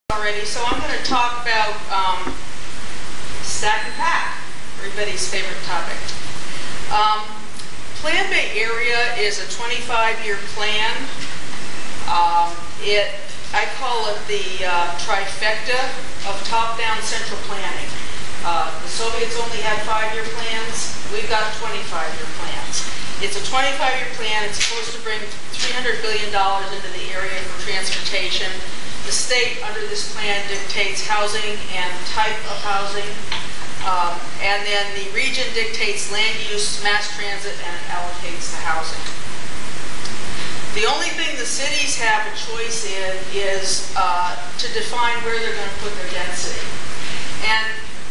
Already, so I'm going to talk about stack and pack, everybody's favorite topic. SFBay area is a 25-year plan. I call it the trifecta of top-down central planning. The Soviets only had 5-year plans. We've got 25-year plans. It's a 25-year plan. It's supposed to bring $300 billion into the area for transportation. The state, under this plan, dictates housing and type of housing, and then the region dictates land use, mass transit, and allocates the housing. The only thing the cities have a choice in is to define where they're going to put their density. And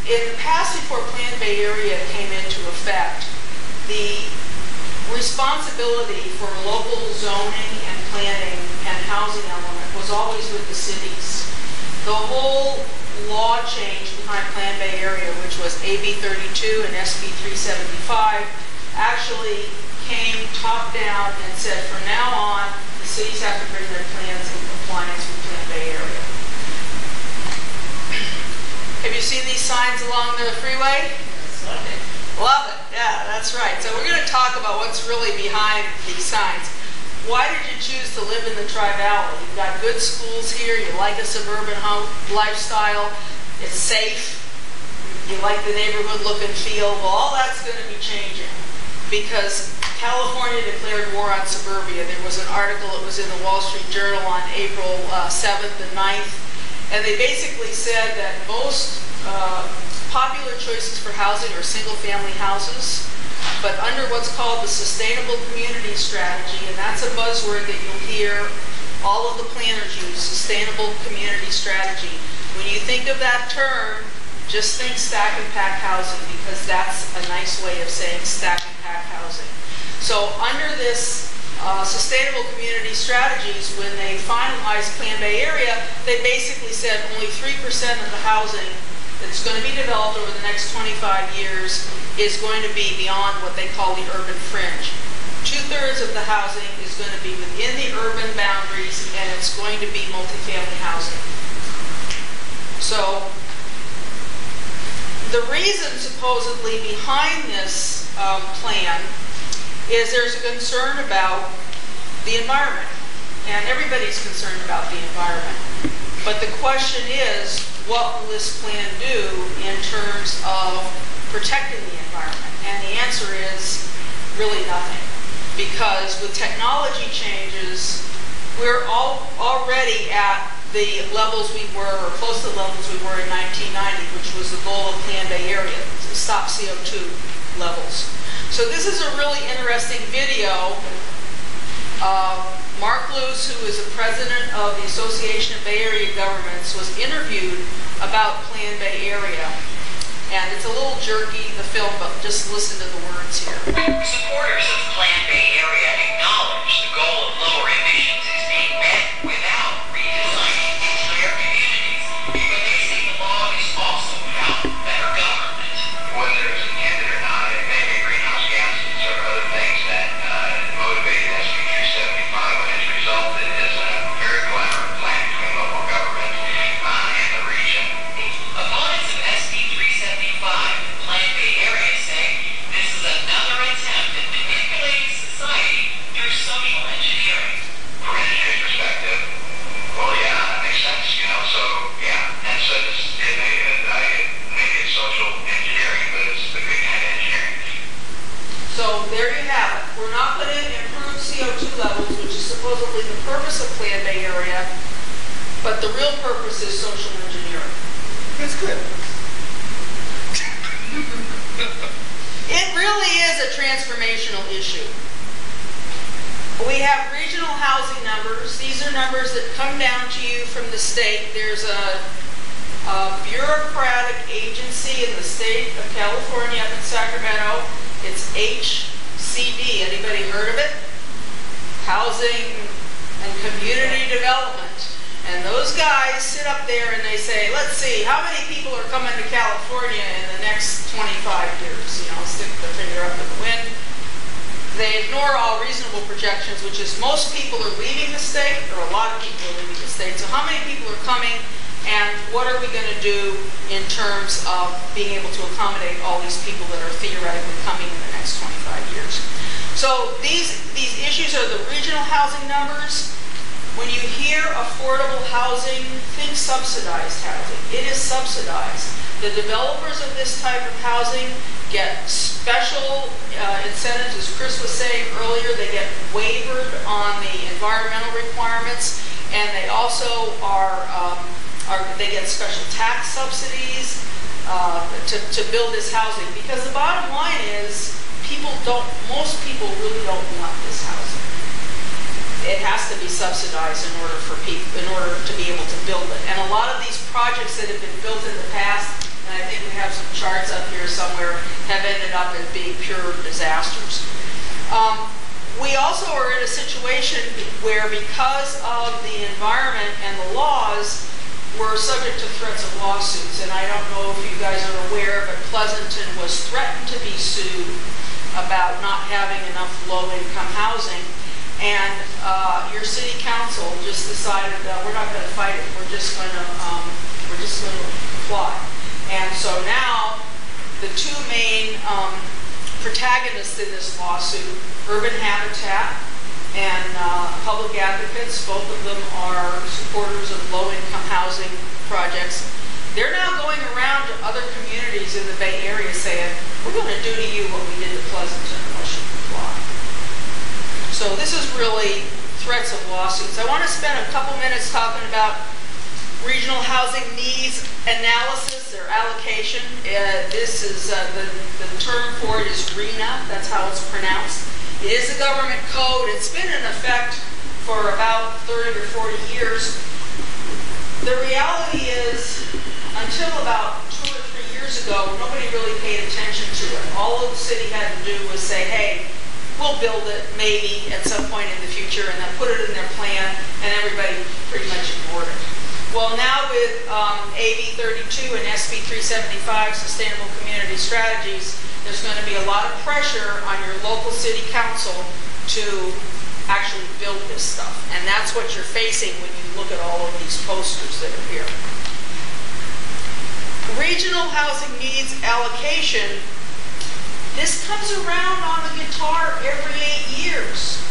in the past, before SFBay area came into effect, the responsibility for local zoning and planning and housing element was always with the cities. The whole law change behind SFBay area, which was AB 32 and SB 375, actually came top down and said from now on, the cities have to bring their plans in compliance with SFBay area. Have you seen these signs along the freeway? Love it. Love it. Yeah, that's right. So we're going to talk about what's really behind these signs. Why did you choose to live in the Tri-Valley? You've got good schools here. You like a suburban home lifestyle. It's safe. You like the neighborhood look and feel. Well, all that's going to be changing because California declared war on suburbia. There was an article, it was in the Wall Street Journal on April 7th and 9th, and they basically said that most popular choices for housing are single-family houses, but under what's called the Sustainable Community Strategy, and that's a buzzword that you'll hear all of the planners use, Sustainable Community Strategy. When you think of that term, just think stack and pack housing, because that's a nice way of saying stack and pack housing. So under this Sustainable Community Strategies, when they finalized SFBay area, they basically said only 3% of the housing that's going to be developed over the next 25 years is going to be beyond what they call the urban fringe. 2/3 of the housing is going to be within the urban boundaries, and it's going to be multifamily housing. So the reason supposedly behind this plan is there's a concern about the environment, and everybody's concerned about the environment. But the question is, what will this plan do in terms of protecting the environment? And the answer is really nothing. Because with technology changes, we're already at the levels we were, or close to the levels we were in 1990, which was the goal of SFBay area, to stop CO2 levels. So this is a really interesting video. Mark Luce, who is the president of the Association of Bay Area Governments, was interviewed about SFBay area. And it's a little jerky, the film, but just listen to the words here. Supporters of SFBay area acknowledge the goal of lower emissions is being met without redesigning entire communities. But they say the law is also about better government. Whether it's intended or not, it may be greenhouse gases or other things that motivated SB 375, when it's resulted as a very collaborative plan between local government and the region. Opponents of SB 375 SFBay area say this is another attempt at manipulating society through social engineering. From an engineering perspective, well, yeah, that makes sense, you know, so, yeah, and so maybe it's social engineering, but it's the good kind of engineering. So there you have it. We're not going to improve CO2 levels, which is supposedly the purpose of SFBay area, but the real purpose is social engineering. That's good. It really is a transformational issue. We have regional housing numbers. These are numbers that come down to you from the state. There's a bureaucratic agency in the state of California up in Sacramento. It's HCD. Anybody heard of it? Housing and Community Development. And those guys sit up there and they say, let's see, how many people are coming to California in the next 25 years? You know, stick the finger up in the wind. They ignore all reasonable projections, which is most people are leaving the state, or a lot of people are leaving the state. So how many people are coming? what are we going to do in terms of being able to accommodate all these people that are theoretically coming in the next 25 years. So these issues are the regional housing numbers. When you hear affordable housing, think subsidized housing. It is subsidized. The developers of this type of housing get special incentives, as Chris was saying earlier. They get wavered on the environmental requirements, and they also they get special tax subsidies to build this housing. Because the bottom line is, most people really don't want this housing. It has to be subsidized in order to be able to build it. And a lot of these projects that have been built in the past, and I think we have some charts up here somewhere, have ended up as being pure disasters. We also are in a situation where, because of the environment and the laws, we're subject to threats of lawsuits. And I don't know if you guys are aware, but Pleasanton was threatened to be sued about not having enough low-income housing. And your city council just decided that we're not going to fight it. We're just going to comply. And so now the two main protagonists in this lawsuit, Urban Habitat and Public Advocates, both of them are supporters of low-income housing projects. They're now going around to other communities in the Bay Area saying, we're going to do to you what we did to Pleasanton unless you comply. So this is really threats of lawsuits. I want to spend a couple minutes talking about regional housing needs analysis, or allocation. This is the term for it is RHNA. That's how it's pronounced. It is a government code. It's been in effect for about 30 or 40 years. The reality is, until about 2 or 3 years ago, nobody really paid attention to it. All the city had to do was say, hey, we'll build it maybe at some point in the future, and then put it in their plan, and everybody pretty much ignored it. Well, now with AB 32 and SB 375, Sustainable Community Strategies, there's going to be a lot of pressure on your local city council to actually build this stuff. And that's what you're facing when you look at all of these posters that are here. Regional housing needs allocation. This comes around on the guitar every 8 years.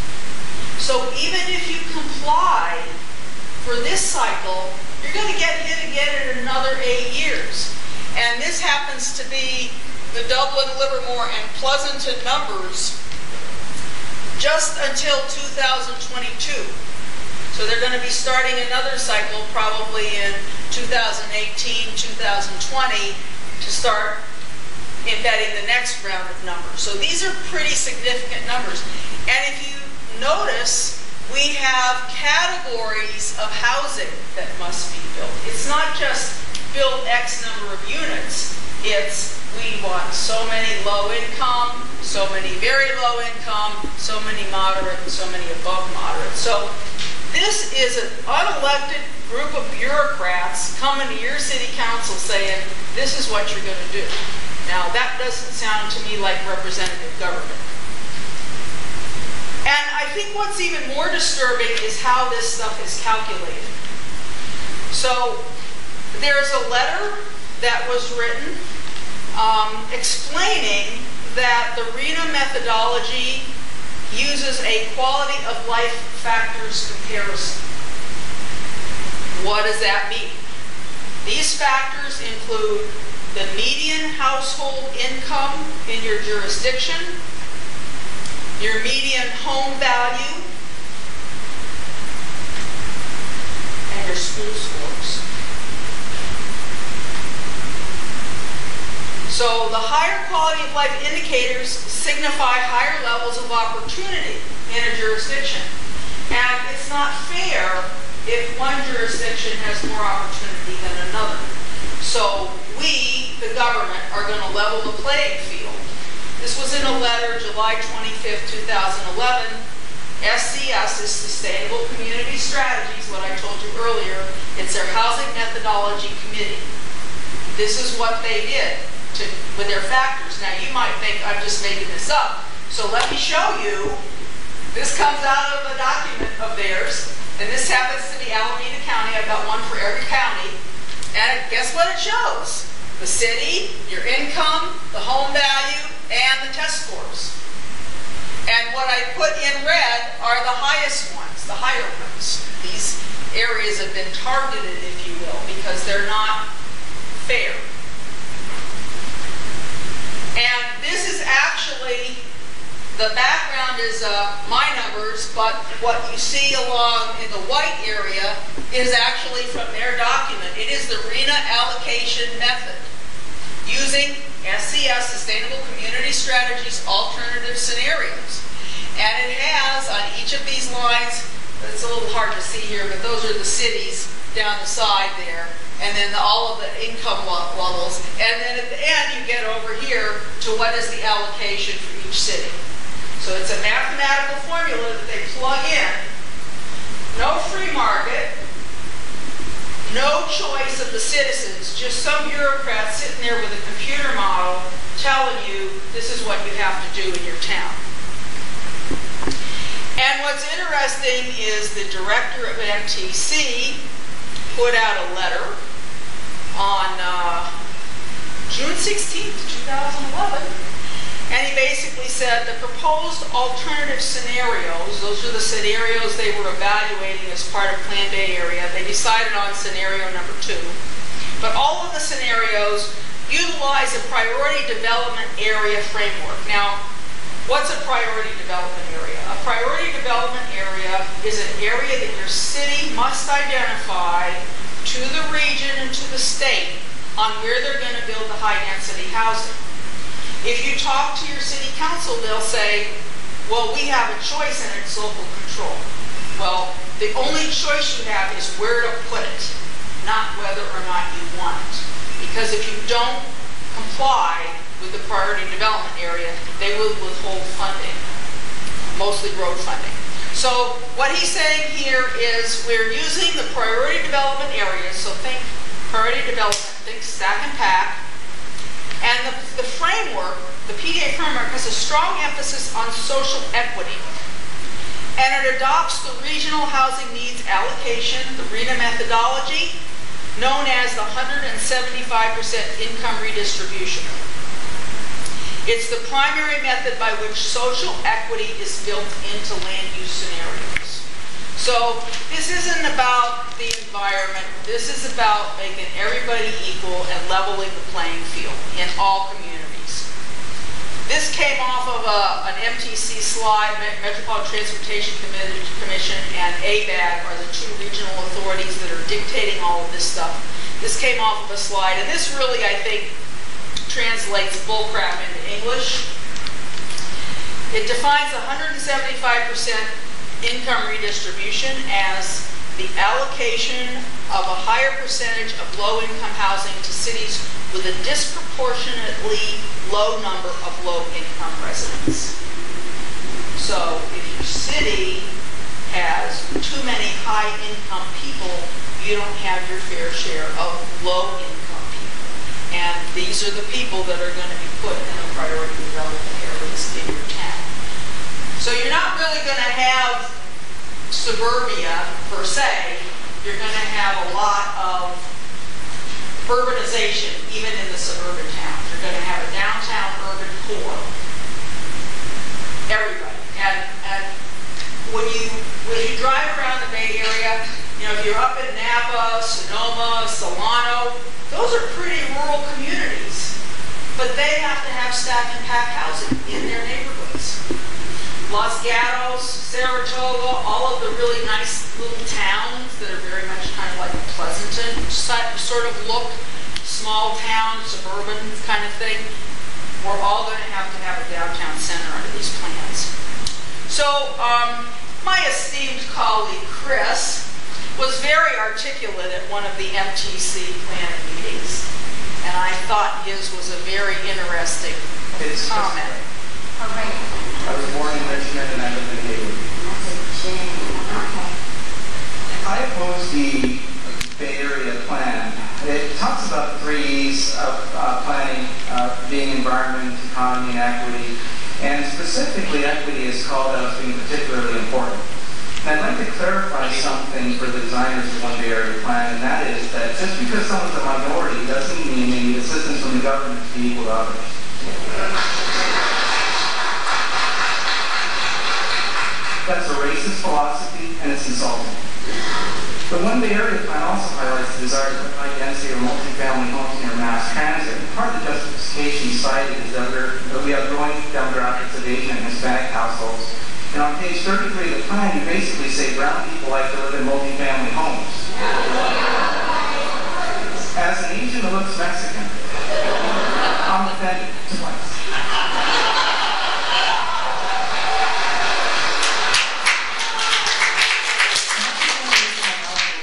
So even if you comply for this cycle, you're going to get hit again in another 8 years. And this happens to be the Dublin, Livermore, and Pleasanton numbers just until 2022. So they're going to be starting another cycle probably in 2018, 2020 to start embedding the next round of numbers. So these are pretty significant numbers. And if you notice, we have categories of housing that must be built. It's not just build X number of units. It's we want so many low income, so many very low income, so many moderate, and so many above moderate. So this is an unelected group of bureaucrats coming to your city council saying, this is what you're going to do. Now, that doesn't sound to me like representative government. And I think what's even more disturbing is how this stuff is calculated. So, there's a letter that was written explaining that the RHNA methodology uses a quality of life factors comparison. What does that mean? These factors include the median household income in your jurisdiction, your median home value, and your school scores. So the higher quality of life indicators signify higher levels of opportunity in a jurisdiction. And it's not fair if one jurisdiction has more opportunity than another. So we, the government, are going to level the playing field. This was in a letter, July 25th, 2011. SCS is Sustainable Community Strategies, what I told you earlier. It's their Housing Methodology Committee. This is what they did with their factors. Now, you might think I'm just making this up. So let me show you. This comes out of a document of theirs. And this happens to be Alameda County. I've got one for every county. And what it shows. The city, your income, the home value, and the test scores. And what I put in red are the highest ones, the higher ones. These areas have been targeted, if you will, because they're not fair. And this is actually, the background is my numbers, but what you see along in the white area is actually from their document. It is the RENA allocation method using SCS, Sustainable Community Strategies, alternative scenarios. And it has on each of these lines, it's a little hard to see here, but those are the cities down the side there. And then all of the income levels. And then at the end, you get over here to what is the allocation for each city. So it's a mathematical formula that they plug in. No free market. No choice of the citizens. Just some bureaucrat sitting there with a computer model telling you this is what you have to do in your town. And what's interesting is the director of MTC put out a letter on June 16th, 2011. And he basically said the proposed alternative scenarios, those are the scenarios they were evaluating as part of Plan Bay area. They decided on scenario number 2. But all of the scenarios utilize a priority development area framework. Now, what's a priority development area? A priority development area is an area that your city must identify to the region and to the state on where they're going to build the high-density housing. If you talk to your city council, they'll say, well, we have a choice and it's local control. Well, the only choice you have is where to put it, not whether or not you want it. Because if you don't comply with the priority development area, they will withhold funding, mostly road funding. So what he's saying here is we're using the priority development areas, so think priority development, think stack and pack, and the framework, the PDA framework, has a strong emphasis on social equity, and it adopts the regional housing needs allocation, the RENA methodology, known as the 175% income redistribution. It's the primary method by which social equity is built into land use scenarios. So this isn't about the environment. This is about making everybody equal and leveling the playing field in all communities. This came off of an MTC slide. Metropolitan Transportation Commission and ABAG are the 2 regional authorities that are dictating all of this stuff. This came off of a slide, and this really, I think, translates bullcrap into English. It defines 175% income redistribution as the allocation of a higher percentage of low-income housing to cities with a disproportionately low number of low-income residents. So if your city has too many high-income people, you don't have your fair share of low-income people. And these are the people that are going to be put in the priority development areas in your town. So you're not really going to have suburbia per se. You're going to have a lot of urbanization even in the suburban towns. You're going to have a downtown urban core. Everybody. And when you drive around the Bay Area, you know, if you're up in Napa, Sonoma, Solano, those are pretty rural communities. But they have to have stack and pack housing in their neighborhoods. Los Gatos, Saratoga, all of the really nice little towns that are very much kind of like Pleasanton, sort of look, small town, suburban kind of thing. We're all going to have a downtown center under these plans. So my esteemed colleague Chris was very articulate at one of the MTC planning meetings, and I thought his was a very interesting comment. I was born in Richmond and I live in Hayward. I oppose the Bay Area plan. It talks about 3 E's of planning, being environment, economy, and equity. And specifically, equity is called out as being particularly important. And I'd like to clarify something for the designers of the One Bay Area Plan, and that is that just because someone's a minority doesn't mean they need assistance from the government to be equal to others. That's a racist philosophy, and it's insulting. The One Bay Area Plan also highlights the desire to put high density or multifamily homes near mass transit. And part of the justification cited is that we have growing demographics of Asian and Hispanic households. And on page 33 of the plan, you basically say brown people like to live in multifamily homes. As an Asian who looks Mexican, I'm offended twice.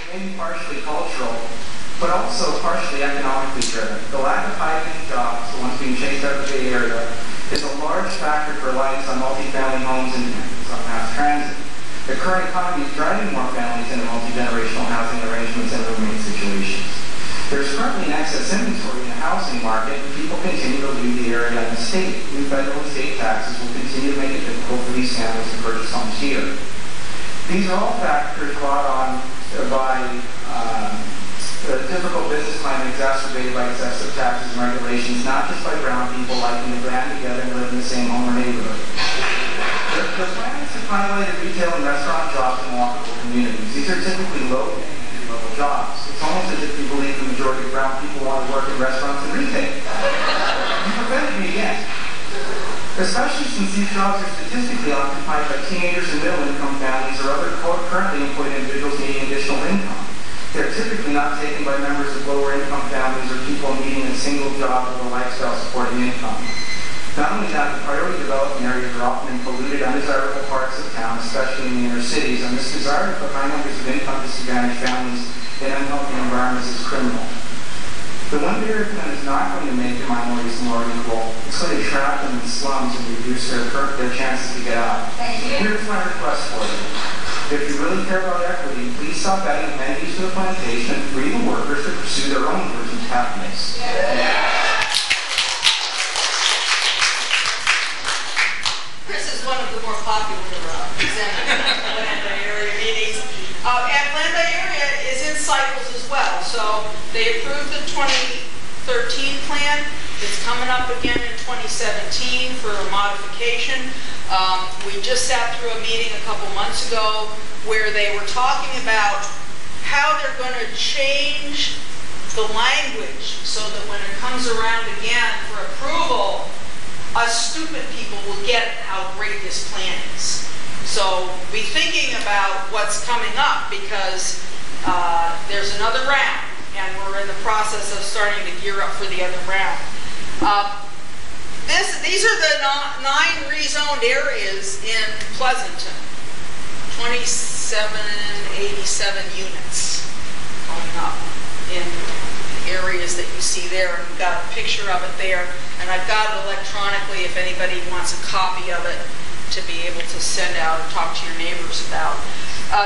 Maybe partially cultural, but also partially economically driven. The lack of high-paying jobs, the ones being chased out of the Bay Area, is a large factor for reliance on multifamily homes and on mass transit. The current economy is driving more families into multi-generational housing arrangements and roommate situations. There's currently an excess inventory in the housing market, and people continue to leave the area and the state. New federal and state taxes will continue to make it difficult for these families to purchase homes here. These are all factors brought on by the difficult business climate exacerbated by excessive taxes and regulations, not just by brown people liking to band together and live in the same home or neighborhood. The plans have highlighted retail and restaurant jobs in walkable communities. These are typically low-paying entry-level jobs. It's almost as if you believe the majority of brown people want to work in restaurants and retail. You've offended me again. Especially since these jobs are statistically occupied by teenagers and middle-income families or other currently employed individuals needing additional income. They're typically not taken by members of lower-income families or people needing a single job with a lifestyle-supporting income. Not only that, the priority development areas are often in polluted, undesirable parts of town, especially in the inner cities, and this desire to put high numbers of income-disadvantaged families in unhealthy environments is criminal. The One Bay Area Plan is not going to make the minorities more equal. It's going to trap them in slums and reduce their chances to get out. Here's my request for you. If you really care about equity, please stop adding amenities to the plantation and free the workers to pursue their own version of happiness. Chris is one of the more popular presenters at Plan Bay Area meetings. And Plan Bay Area is in cycles as well. So they approved the 2013 plan. It's coming up again in 2017 for a modification. We just sat through a meeting a couple months ago where they were talking about how they're going to change the language so that when it comes around again for approval, us stupid people will get how great this plan is. So be thinking about what's coming up because there's another round and we're in the process of starting to gear up for the other round. These are the 9 rezoned areas in Pleasanton. 2787 units going up in areas that you see there. We've got a picture of it there, and I've got it electronically if anybody wants a copy of it to be able to send out or talk to your neighbors about.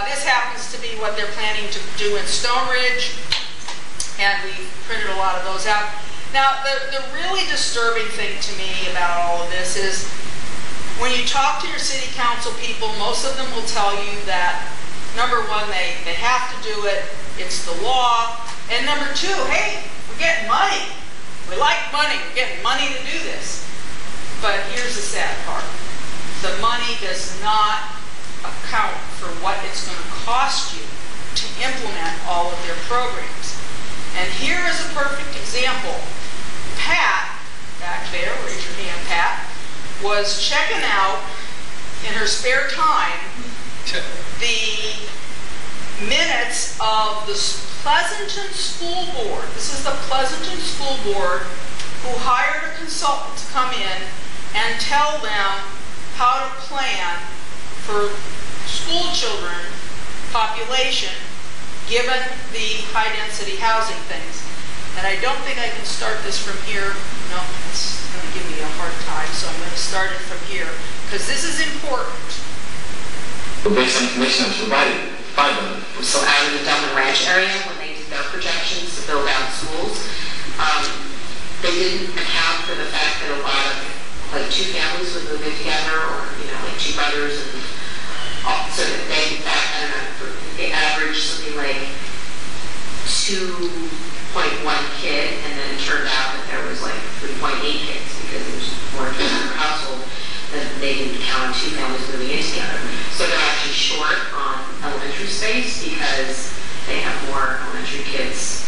This happens to be what they're planning to do in Stone Ridge, and we printed a lot of those out. Now, the really disturbing thing to me about all of this is when you talk to your city council people, most of them will tell you that, number one, they have to do it, it's the law, and number two, hey, we're getting money. We like money, we're getting money to do this. But here's the sad part. The money does not account for what it's going to cost you to implement all of their programs. And here is a perfect example. Pat, back there, raise your hand, Pat, was checking out in her spare time the minutes of the Pleasanton School Board. This is the Pleasanton School Board who hired a consultant to come in and tell them how to plan for school children population given the high density housing things. And I don't think I can start this from here. No, it's going to give me a hard time, so I'm going to start it from here, because this is important. Based on information that was provided by them. So out of the Dublin Ranch area, when they did their projections to build out schools, they didn't account for the fact that a lot of, like, 2 families would move in together, or, you know, like 2 brothers, and so that they, in fact, averaged something like 2.1 kid, and then it turned out that there was like 3.8 kids because there's more kids per household that they didn't count on 2 families moving in together. So they're actually short on elementary space because they have more elementary kids.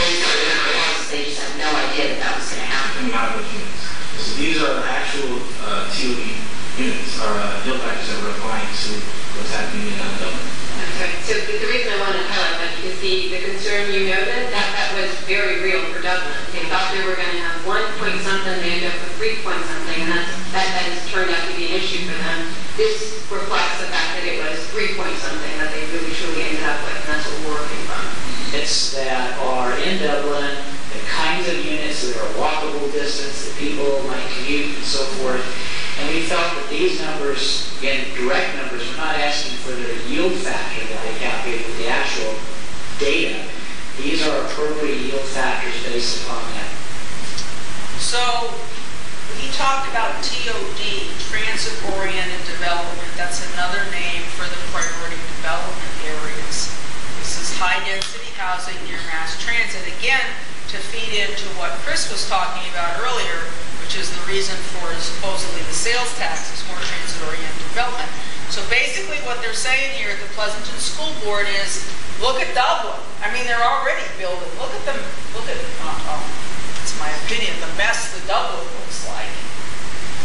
They just had no idea that that was going to happen. Not those units. So these are actual TOE units, or yield factors that we're applying to what's happening in Dublin. Okay, so the reason I wanted to highlight that is the concern you noted, that was very real for Dublin. They thought they were going to have 1 point something, they ended up with 3 point something, and that has turned out to be an issue for them. This reflects the fact that it was 3 point something that they really truly ended up with, and that's what we're working from. Units that are in Dublin, the kinds of units that are walkable distance that people might commute and so forth. And we felt that these numbers, again, direct numbers, we're not asking for the yield factor that they calculate with the actual data. These are appropriate yield factors based upon that. So he talked about TOD, transit-oriented development. That's another name for the priority development areas. This is high-density housing near mass transit. Again, to feed into what Chris was talking about earlier, which is the reason for supposedly the sales tax is more transit-oriented development. So basically what they're saying here at the Pleasanton School Board is, look at Dublin. I mean, they're already building. Look at them, it's my opinion, the mess the Dublin looks like.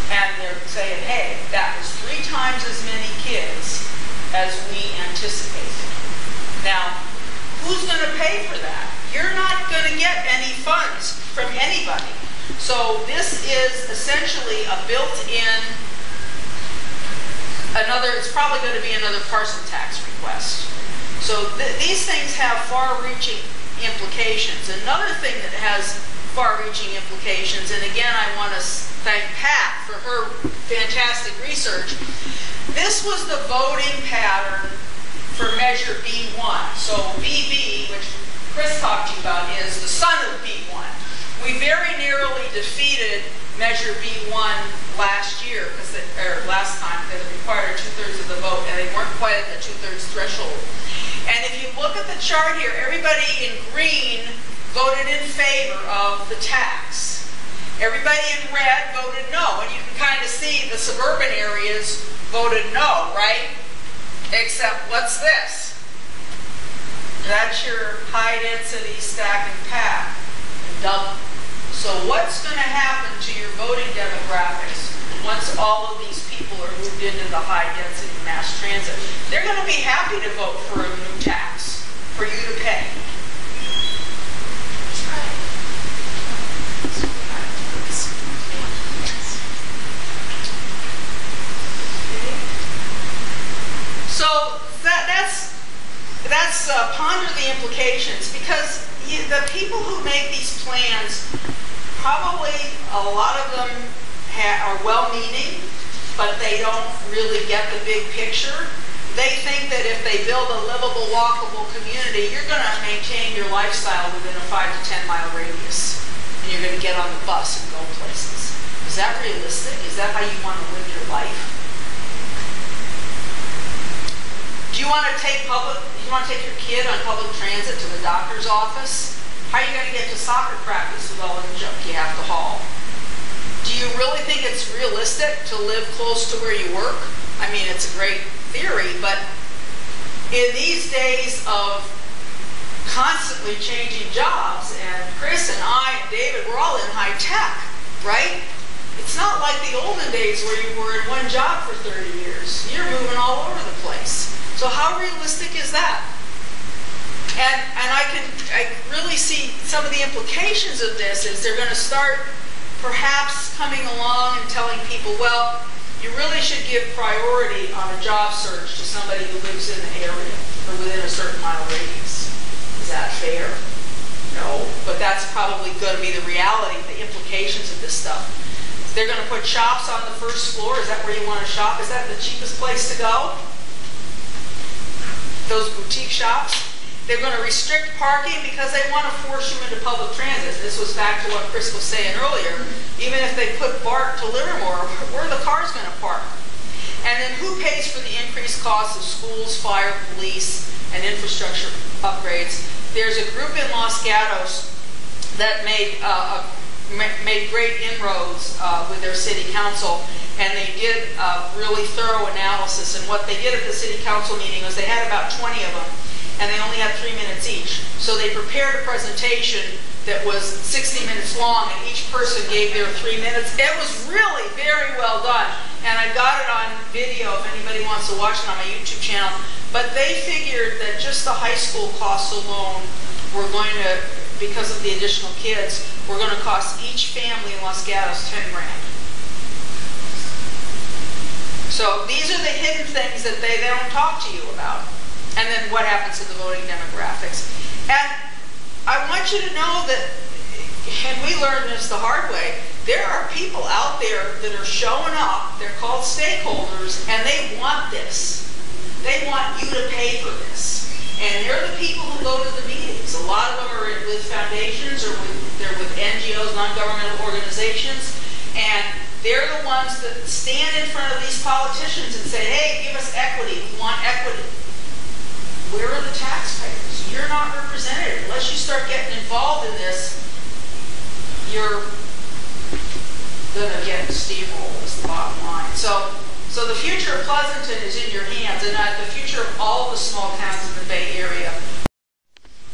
And they're saying, hey, that was 3 times as many kids as we anticipated. Now, who's going to pay for that? You're not going to get any funds from anybody. So this is essentially a built-in, it's probably going to be another parcel tax request. So these things have far-reaching implications. Another thing that has far-reaching implications, and again I want to thank Pat for her fantastic research, this was the voting pattern for Measure B1. So BB, which Chris talked to you about, is the son of B1. We very narrowly defeated Measure B1 last year, or last time, because it required 2/3 of the vote, and they weren't quite at the 2/3 threshold. And if you look at the chart here, everybody in green voted in favor of the tax. Everybody in red voted no, and you can kind of see the suburban areas voted no, right? Except, what's this? That's your high-density stack and pack in Dublin. So what's going to happen to your voting demographics once all of these people are moved into the high-density mass transit? They're going to be happy to vote for a new tax for you to pay. So that's ponder the implications, because the people who make these plans, probably a lot of them are well-meaning, but they don't really get the big picture. They think that if they build a livable, walkable community, you're going to maintain your lifestyle within a 5 to 10 mile radius, and you're going to get on the bus and go places. Is that realistic? Is that how you want to live your life? Do you want to take your kid on public transit to the doctor's office? How are you going to get to soccer practice with all the junk you have to haul? Do you really think it's realistic to live close to where you work? I mean, it's a great theory, but in these days of constantly changing jobs, and Chris and I and David, we're all in high tech, right? It's not like the olden days where you were in one job for 30 years. You're moving all over the place. So how realistic is that? And I really see some of the implications of this is they're going to start perhaps coming along and telling people, well, you really should give priority on a job search to somebody who lives in the area or within a certain mile radius. Is that fair? No, but that's probably going to be the reality, the implications of this stuff. They're going to put shops on the first floor. Is that where you want to shop? Is that the cheapest place to go? Those boutique shops? They're going to restrict parking because they want to force you into public transit. This was back to what Chris was saying earlier. Even if they put BART to Livermore, where are the cars going to park? And then who pays for the increased costs of schools, fire, police, and infrastructure upgrades. There's a group in Los Gatos that made great inroads with their city council, and they did a really thorough analysis. And what they did at the city council meeting was they had about 20 of them, and they only had 3 minutes each. So they prepared a presentation that was 60 minutes long, and each person gave their 3 minutes. It was really very well done, and I got it on video if anybody wants to watch it on my YouTube channel. But they figured that just the high school costs alone were going to, because of the additional kids, were going to cost each family in Los Gatos 10 grand. So these are the hidden things that they don't talk to you about. And then what happens to the voting demographics. And I want you to know that, and we learned this the hard way, there are people out there that are showing up, they're called stakeholders, and they want this. They want you to pay for this. And they're the people who go to the meetings. A lot of them are with foundations, or they're with NGOs, non-governmental organizations, and they're the ones that stand in front of these politicians and say, hey, give us equity, we want equity. Where are the taxpayers? You're not represented. Unless you start getting involved in this, you're going to get steamrolled, is the bottom line. So the future of Pleasanton is in your hands, and the future of all the small towns in the Bay Area.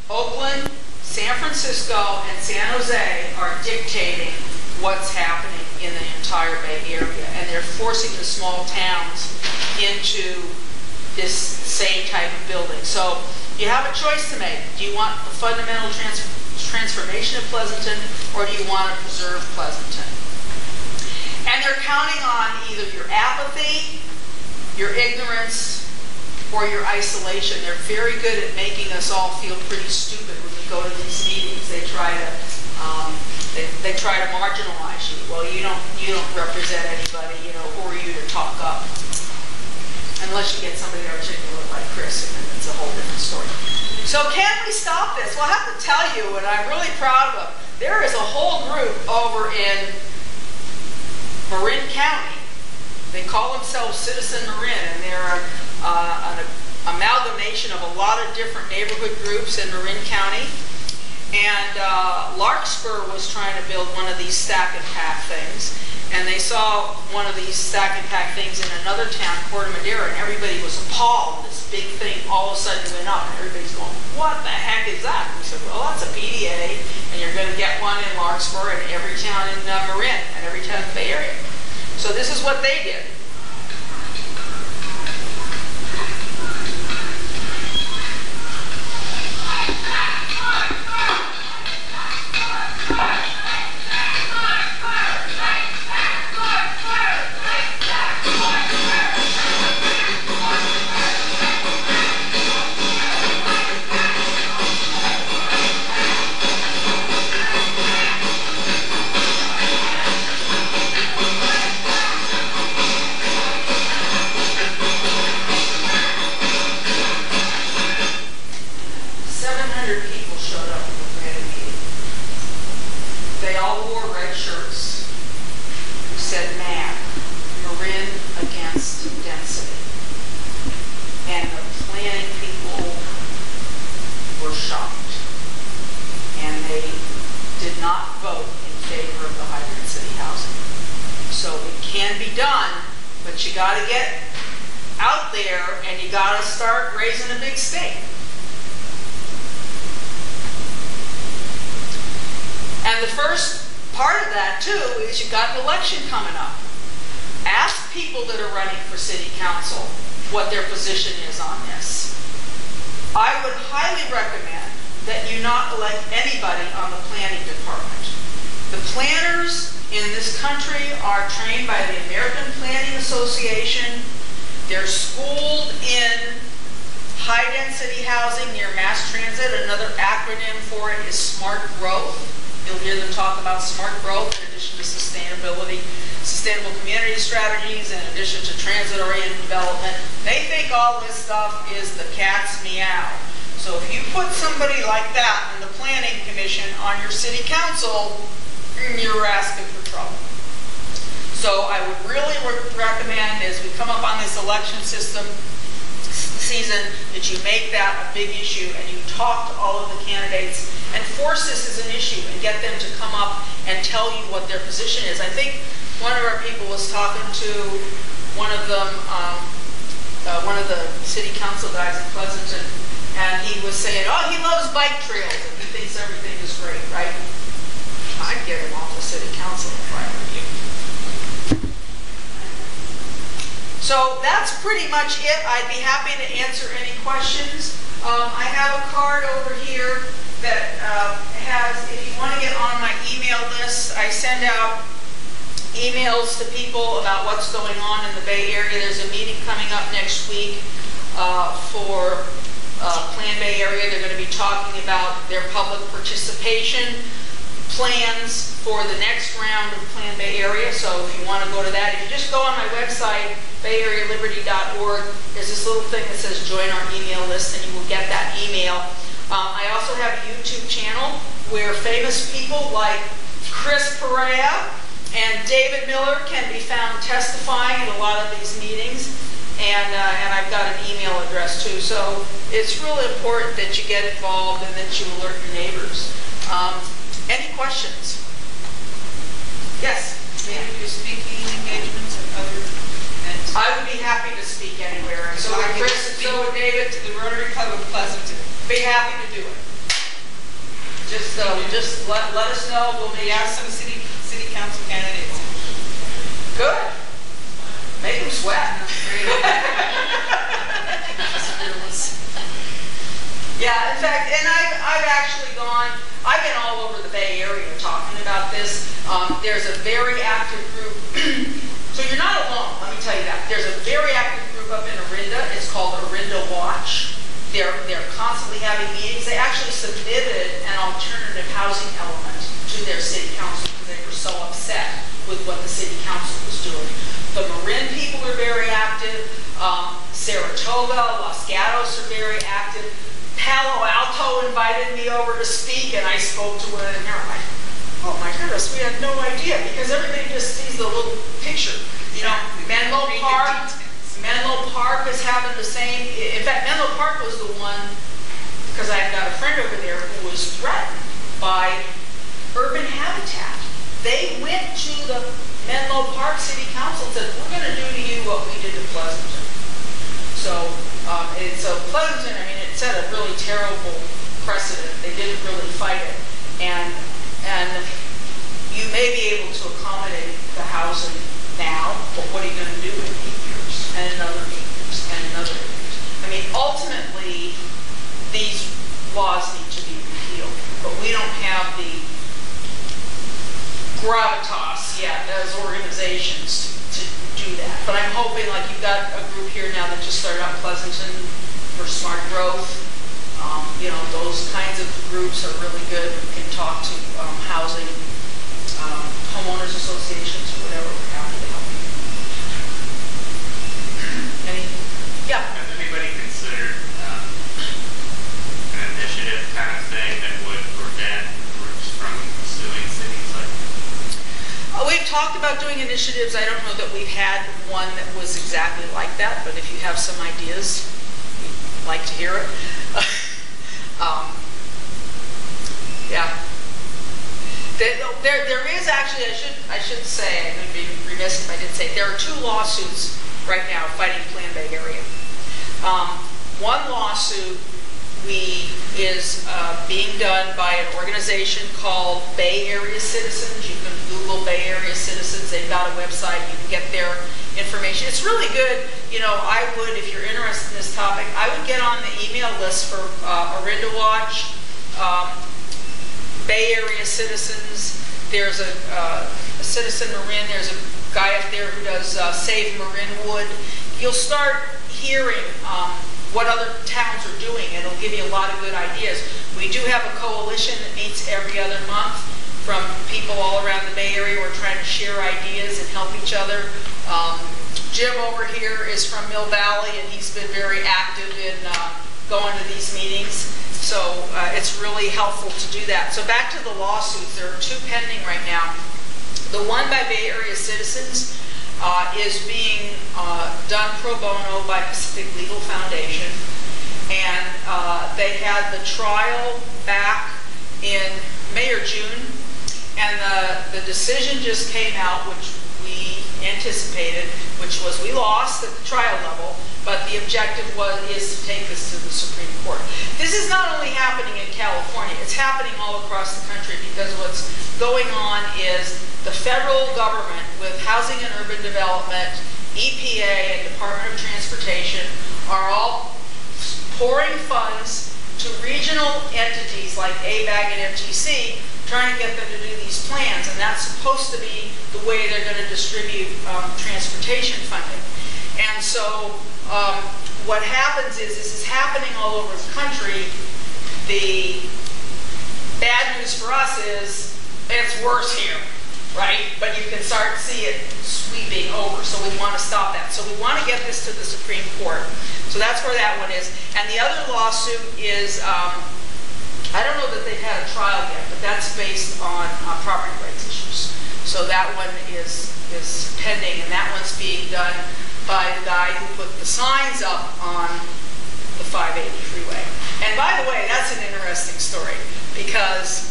Oakland, San Francisco, and San Jose are dictating what's happening in the entire Bay Area, and they're forcing the small towns into this same type of building. So you have a choice to make. Do you want the fundamental transformation of Pleasanton, or do you want to preserve Pleasanton? And they're counting on either your apathy, your ignorance, or your isolation. They're very good at making us all feel pretty stupid when we go to these meetings. They try to they try to marginalize you. Well, you don't represent anybody. You know, who are you to talk up? Unless you get somebody articulate like Chris, and then it's a whole different story. So can we stop this? Well, I have to tell you, and I'm really proud of them, there is a whole group over in Marin County. They call themselves Citizen Marin, and they're an amalgamation of a lot of different neighborhood groups in Marin County. And Larkspur was trying to build one of these stack and pack things, and they saw one of these stack and pack things in another town, Puerto Madera, and everybody was appalled. This big thing all of a sudden went up, and everybody's going, what the heck is that? And we said, well, that's a PDA, and you're going to get one in Larkspur and every town in Marin and every town in the Bay Area. So this is what they did. But you got to get out there and you got to start raising a big stake. And the first part of that too is you got an election coming up. Ask people that are running for city council what their position is on this. I would highly recommend that you not elect anybody on the planning department. The planners in this country are trained by the American Planning Association. They're schooled in high-density housing near mass transit. Another acronym for it is SMART growth. You'll hear them talk about smart growth in addition to sustainability, sustainable community strategies, in addition to transit-oriented development. They think all this stuff is the cat's meow. So if you put somebody like that in the planning commission on your city council, you're asking for trouble. So I would really recommend, as we come up on this election system, season, that you make that a big issue and you talk to all of the candidates and force this as an issue and get them to come up and tell you what their position is. I think one of our people was talking to one of them, one of the city council guys in Pleasanton, and he was saying, oh, he loves bike trails and he thinks everything is great, right? I'd get him off the city council if I were you. So that's pretty much it. I'd be happy to answer any questions. I have a card over here that has, if you want to get on my email list, I send out emails to people about what's going on in the Bay Area. There's a meeting coming up next week for Plan Bay Area. They're going to be talking about their public participation plans for the next round of Plan Bay Area. So if you want to go to that, if you just go on my website, bayarealiberty.org, there's this little thing that says join our email list, and you will get that email. I also have a YouTube channel where famous people like Chris Perea and David Miller can be found testifying at a lot of these meetings, and I've got an email address too. So it's really important that you get involved and that you alert your neighbors. Any questions? Yes? Maybe your speaking engagements and other events. I would be happy to speak anywhere. And so would Chris, and so would David. To the Rotary Club of Pleasanton. Be happy to do it. Just let us know. We have some city council candidates. Good. Make them sweat. Yeah, in fact, and I've actually I've been all over the Bay Area talking about this. There's a very active group. So you're not alone, let me tell you that. There's a very active group up in Orinda. It's called Orinda Watch. They're constantly having meetings. They actually submitted an alternative housing element to their city council because they were so upset with what the city council was doing. The Marin people are very active. Saratoga, Los Gatos are very active. Palo Alto invited me over to speak, and I spoke to one, and they're like, oh my goodness, we had no idea, because everybody just sees the little picture. You know, Menlo Park is having the same. In fact, Menlo Park was the one, because I've got a friend over there who was threatened by urban habitat. They went to the Menlo Park City Council and said, we're going to do to you what we did to Pleasanton. So Pleasanton, I mean, it set a really terrible precedent. They didn't really fight it. And you may be able to accommodate the housing now, but what are you going to do in 8 years, and another 8 years, and another 8 years? I mean, ultimately, these laws need to be repealed, but we don't have the gravitas yet as organizations to do that. But I'm hoping, like, you've got a group here now that just started out Pleasanton for smart growth. You know, those kinds of groups are really good. We can talk to housing, homeowners associations, or whatever. We're happy to help you. Yeah? Has anybody considered an initiative kind of thing that would prevent groups from suing cities like that? We've talked about doing initiatives. I don't know that we've had one that was exactly like that, but if you have some ideas, we'd like to hear it. Yeah. There is actually, I should say, I would be remiss if I didn't say, there are 2 lawsuits right now fighting Plan Bay Area. One lawsuit is being done by an organization called Bay Area Citizens. You can Google Bay Area Citizens. They've got a website. You can get their information. It's really good. You know, I would, if you're interested in this topic, I would get on the email list for Orinda Watch, Bay Area Citizens. There's a Citizen Marin. There's a guy up there who does Save Marinwood. You'll start hearing what other towns are doing, and it'll give you a lot of good ideas. We do have a coalition that meets every other month from people all around the Bay Area. We're trying to share ideas and help each other. Jim over here is from Mill Valley, and he's been very active in going to these meetings. So it's really helpful to do that. So back to the lawsuits. There are 2 pending right now. The one by Bay Area Citizens, is being done pro bono by Pacific Legal Foundation. And they had the trial back in May or June, and the decision just came out, which we anticipated, which was we lost at the trial level, but the objective is to take this to the Supreme Court. This is not only happening in California, it's happening all across the country, because what's going on is the federal government with Housing and Urban Development, EPA, and Department of Transportation are all pouring funds to regional entities like ABAG and MTC, trying to get them to do these plans, and that's supposed to be the way they're going to distribute transportation funding. And so what happens is, this is happening all over the country. The bad news for us is it's worse here, right? But you can start to see it sweeping over, so we want to stop that. So we want to get this to the Supreme Court. So that's where that one is. And the other lawsuit is, I don't know that they've had a trial yet, but that's based on property rights issues. So that one is pending, and that one's being done by the guy who put the signs up on the 580 freeway. And by the way, that's an interesting story, because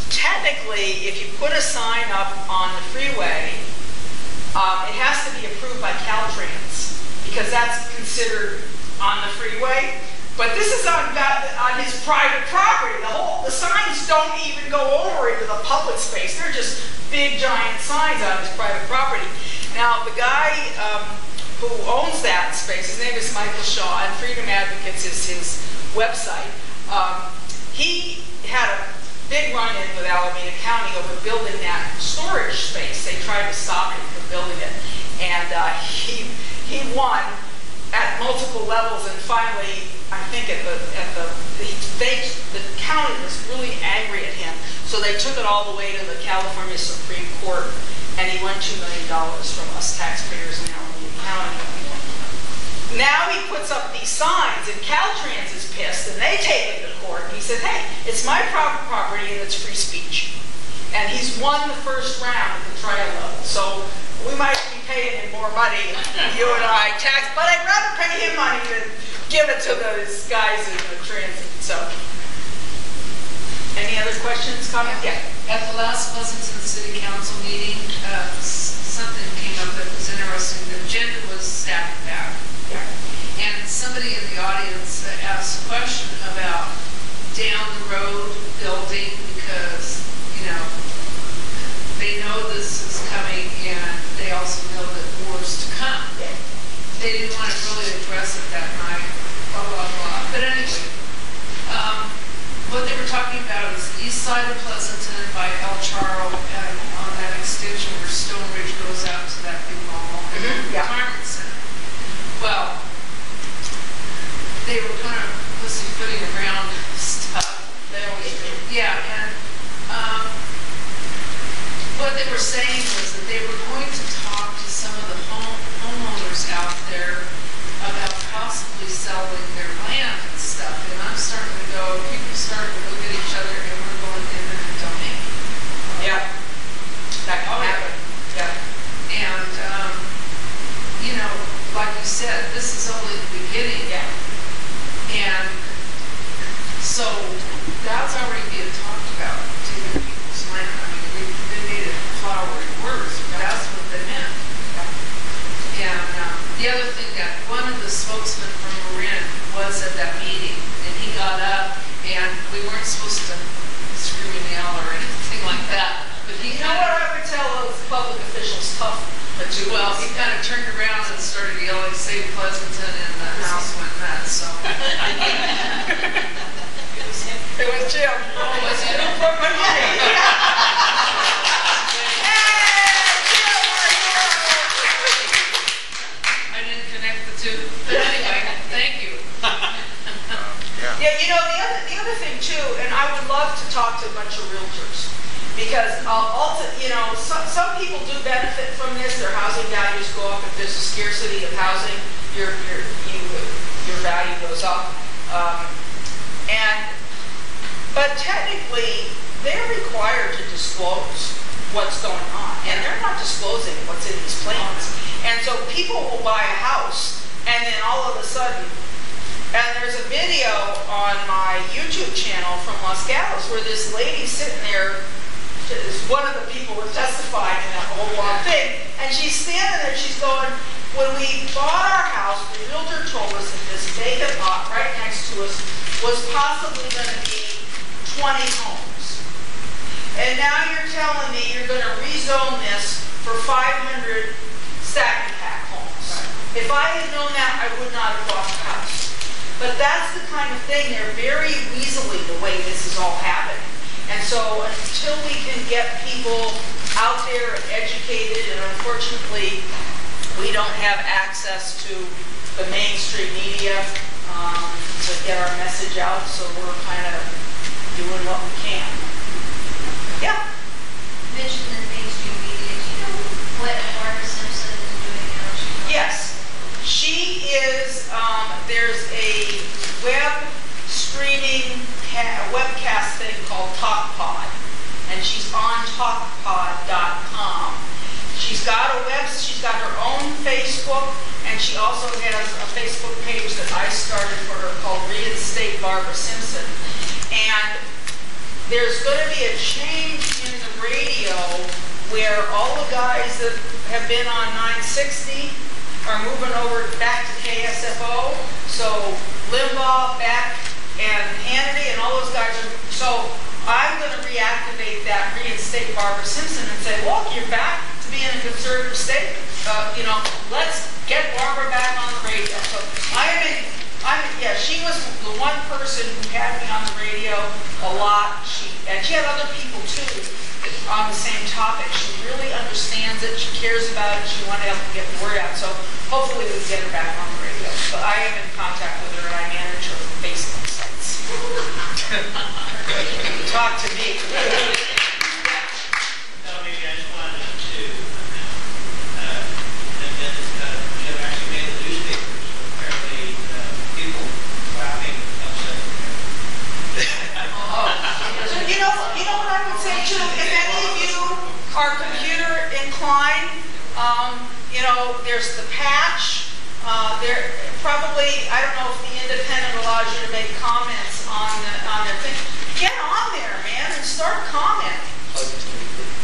technically, if you put a sign up on the freeway, it has to be approved by Caltrans, because that's considered on the freeway. But this is on his private property. The signs don't even go over into the public space. They're just big, giant signs on his private property. Now, the guy who owns that space, his name is Michael Shaw, and Freedom Advocates is his website. He had a big run-in with Alameda County over building that storage space. They tried to stop him from building it, and he won at multiple levels, and finally, I think the county was really angry at him, so they took it all the way to the California Supreme Court, and he won $2 million from us taxpayers in Alameda County. Now he puts up these signs, and Caltrans is pissed, and they take it to court, and he said, hey, it's my private property, and it's free speech. And he's won the first round at the trial level, so we might be paying him more money, you and I, tax, but I'd rather pay him money than give it to those guys in the transit. So, any other questions, comments? Yeah. At the last Pleasanton City Council meeting, something came up that was interesting. The agenda was stacked back. Yeah. And somebody in the audience asked a question about down the road building, because, you know, they know this is coming, and they also know that war's to come. Yeah. They didn't want to really address it that night, blah, blah, blah. But anyway, what they were talking about is the east side of Pleasanton by El Charro, and on that extension where Stone Ridge goes out to that big mall, Yeah. retirement center. Well, they were kind of putting around stuff. They always do. Yeah, and what they were saying was that they were going to talk to some of the homeowners out there about possibly selling their land and stuff. And I'm starting to go, people starting to look at each other, and we're going eminent domain. Yeah. That can happen. Yeah. And, you know, like you said, this is only the beginning. Yeah. And so that's already being talked about, taking people's land. I mean, they made it flowery words, but that's what they meant. And the other thing that one of the spokesmen from Marin was at that meeting, and he got up, and we weren't supposed to scream and yell or anything like that, but he You know what I would tell those public officials? Tough. well, he kind of turned around and started yelling, "Save Pleasanton," and the house went nuts, so. It was Jim. Oh, was it? From Miami. I didn't connect the two, but anyway, thank you. Yeah, you know, the other thing too, and I would love to talk to a bunch of realtors, because also, you know, some people do benefit from this. Their housing values go up. If there's a scarcity of housing, your value goes up. But technically, they're required to disclose what's going on, and they're not disclosing what's in these plans. so people will buy a house, and then all of a sudden, and there's a video on my YouTube channel from Los Gatos where this lady's sitting there, is one of the people who testified in that whole long thing, and she's standing there, she's going, when we bought our house, the realtor told us that this vacant lot right next to us was possibly going to be 20 homes. And now you're telling me you're going to rezone this for 500 stack and pack homes. Right. If I had known that, I would not have bought the house. But that's the kind of thing, they're very weaselly the way this is all happening. And so until we can get people out there and educated, and unfortunately we don't have access to the mainstream media to get our message out, so we're kind of doing what we can. Yeah? You mentioned the mainstream media. Do you know what Barbara Simpson is doing now? Yes. She is, there's a web streaming webcast thing called TalkPod, and she's on talkpod.com. She's got her own Facebook, and she also has a Facebook page that I started for her called Reinstate Barbara Simpson. And there's going to be a change in the radio where all the guys that have been on 960 are moving over back to KSFO. So Limbaugh, Beck, and Hannity, and all those guys are. So I'm going to reactivate that, reinstate Barbara Simpson, and say, look, you're back to being a conservative state. Let's get Barbara back on the radio. So yeah, she was the one person who had me on the radio a lot. And she had other people too on the same topic. She really understands it. She cares about it. She wanted to help get the word out. So hopefully we can get her back on the radio. But I am in contact with her, and I manage her Facebook sites. Talk to me. No, maybe I just wanted to, you have actually made the newspapers. Apparently, people laughing upset. You know what I would say too? If any of you are computer inclined, there's the patch. There probably, I don't know if the Independent allows you to make comments on their thing. Get on there, man, and start commenting.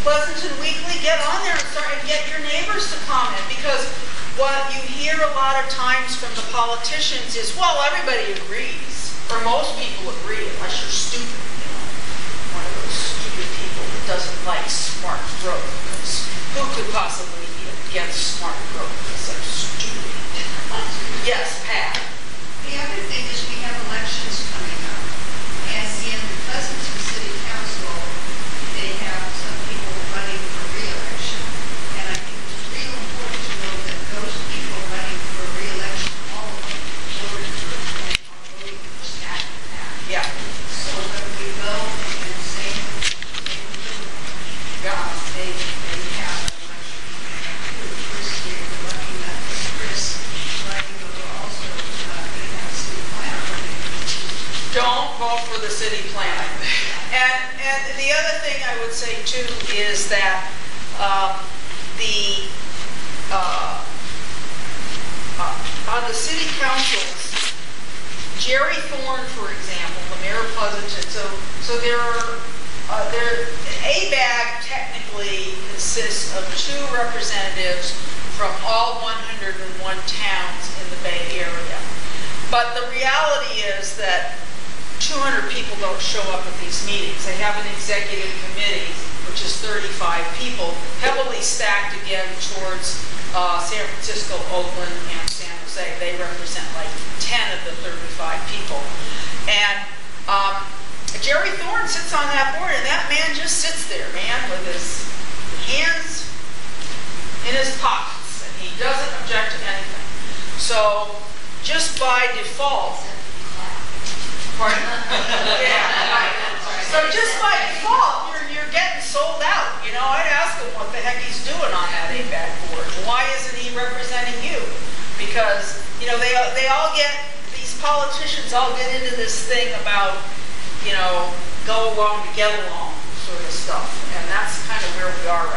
Pleasanton Weekly, get on there and get your neighbors to comment, because what you hear a lot of times from the politicians is, well, everybody agrees, or most people agree, unless you're stupid, one of those stupid people that doesn't like smart growth, because who could possibly be against smart growth? It's so stupid. Yes, Pat. The other thing is we have elections coming up, and in the Pleasanton City Council, they have some people running for re-election, and I think it's real important to know that those people running for re-election, all of them voted for and are voting for staff and that. Yeah. So when we go and say, they have an election. Chris, we're lucky enough that Chris running, but we're also going to have a city planner. Don't vote for the city planner. And the other thing I would say too is that on the city councils, Jerry Thorne, for example, the mayor of Pleasanton, so there are ABAG technically consists of 2 representatives from all 101 towns in the Bay Area. But the reality is that 200 people don't show up at these meetings. They have an executive committee, which is 35 people, heavily stacked again towards San Francisco, Oakland, and San Jose. They represent like 10 of the 35 people. And Jerry Thorne sits on that board, and that man just sits there, man, with his hands in his pockets, and he doesn't object to anything. So just by default, pardon? Yeah, right. So just by default, you're getting sold out. I'd ask him what the heck he's doing on that ABAG board. Why isn't he representing you? Because they all get, these politicians all get into this thing about go along to get along sort of stuff, and that's kind of where we are right now.